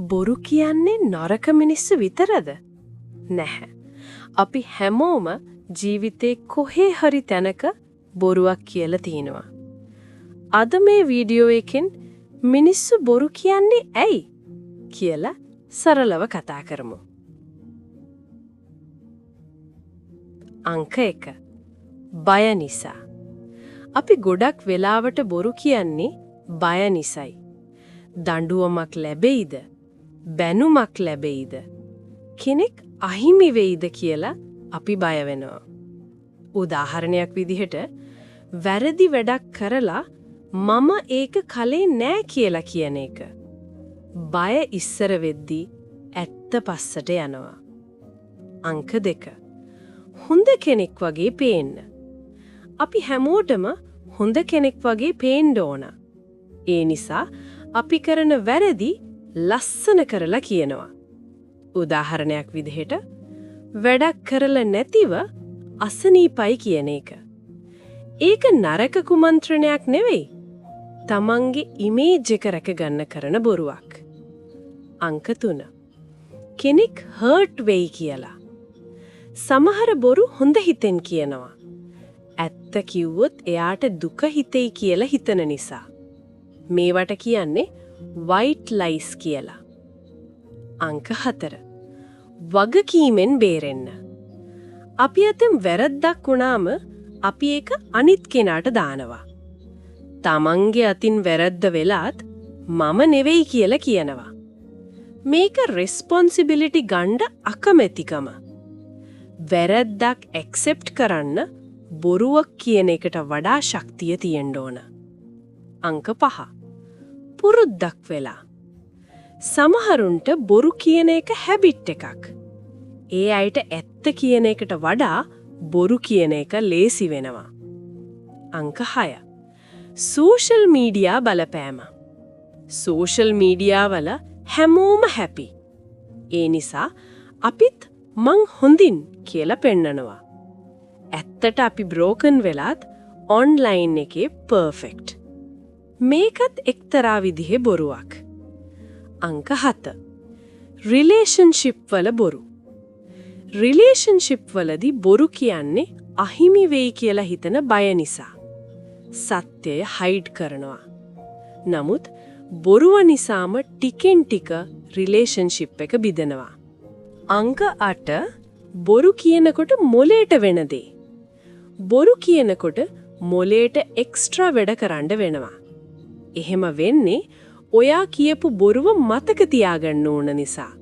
බොරු කියන්නේ නරක මිනිස්සු විතරද? නැහැ. අපි හැමෝම ජීවිතේ කොහේ හරි තැනක බොරුවක් කියලා තිනවා. අද මේ වීඩියෝ එකෙන් මිනිස්සු බොරු කියන්නේ ඇයි කියලා සරලව කතා කරමු. අංක 1. බය නිසා. අපි ගොඩක් වෙලාවට බොරු කියන්නේ බය නිසයි. දඬුවමක් ලැබෙයිද? බැනුමක් ලැබෙයිද? කෙනෙක් අහිමි වෙයිද කියලා අපි බය වෙනවා. උදාහරණයක් විදිහට වැරදි වැඩක් කරලා මම ඒක කලේ නෑ කියලා කියන එක. බය ඉස්සර වෙද්දී ඇත්ත පස්සට යනවා. අංක 2. හොඳ කෙනෙක් වගේ පේන්න. අපි හැමෝටම හොඳ කෙනෙක් වගේ පේන්න ඕන. ඒ නිසා අපි කරන වැරදි ලස්සන කරලා කියනවා. උදාහරණයක් විදිහට වැඩක් කරලා නැතිව අසනීපයි කියන එක. ඒක නරක කුමන්ත්‍රණයක් නෙවෙයි. තමන්ගේ ඉමේජ් එක රැකගන්න කරන බොරුවක්. අංක 3. කෙනෙක් හර්ට් වෙයි කියලා. සමහර බොරු හොඳ හිතෙන් කියනවා. ඇත්ත කිව්වොත් එයාට දුක හිතෙයි කියලා හිතන නිසා. මේවට කියන්නේ white lies කියලා. අංක 4. වගකීමෙන් බේරෙන්න. අපි අතින් වැරද්දක් වුණාම අපි ඒක අනිත් කෙනාට දානවා. තමන්ගේ අතින් වැරද්ද වෙලාත් මම නෙවෙයි කියලා කියනවා. මේක responsibility ගන්න අකමැතිකම. වැරද්දක් accept කරන්න බොරුවක් කියන එකට වඩා ශක්තිය තියෙන්න ඕන. අංක 5. පුරුද්දක් වෙලා. සමහරුන්ට බොරු කියන එක හැබිට් එකක්. ඒ අයට ඇත්ත කියන එකට වඩා බොරු කියන එක ලේසි වෙනවා. අංක 6. සෝෂල් මීඩියා බලපෑම. සෝෂල් මීඩියා වල හැමෝම හැපි. ඒ නිසා අපිත් මං හොඳින් කියලා පෙන්නනවා. ඇත්තට අපි බ්‍රෝකන් වෙලාත් ඔන්ලයින් එකේ පර්ෆෙක්ට්. මේකත් එක්තරා විදිහේ බොරුවක්. අංක 7. රිලේෂන්ෂිප් වල බොරු. රිලේෂන්ෂිප් වලදී බොරු කියන්නේ අහිමි වෙයි කියලා හිතන බය නිසා. සත්‍යය හයිඩ් කරනවා. නමුත් බොරුව නිසාම ටිකෙන් ටික රිලේෂන්ෂිප් එක බිඳෙනවා. අංක 8. බොරු කියනකොට මොලේට වෙන දේ. බොරු කියනකොට මොලේට එක්ස්ට්‍රා වැඩ කරන්න වෙනවා. එහෙම වෙන්නේ ඔයා කියපු බොරුව මතක තියාගන්න ඕන නිසා.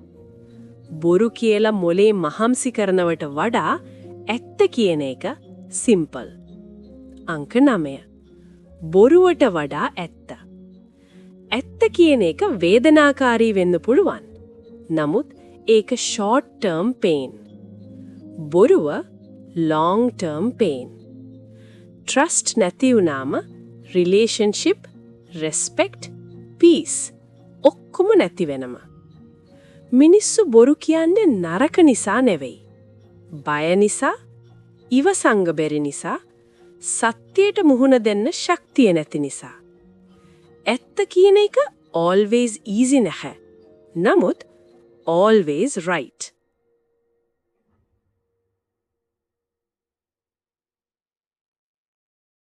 බොරු කියලා මොලේ මහම්සි කරනවට වඩා ඇත්ත කියන එක සිම්පල්. අංක 9. බොරුවට වඩා ඇත්ත. ඇත්ත කියන එක වේදනාකාරී වෙන්න පුළුවන්. නමුත් ඒක short term pain. බොරුව long term pain. trust නැති වුණාම relationship, respect, peace ඔක්කොම නැති වෙනවා. මිනිස්සු බොරු කියන්නේ නරක නිසා නෙවෙයි. බය නිසා, ඉවසංග බැරි නිසා, සත්‍යයට මුහුණ දෙන්න ශක්තිය නැති නිසා. ඇත්ත කියන එක always easy නැහැ. නමුත් always right.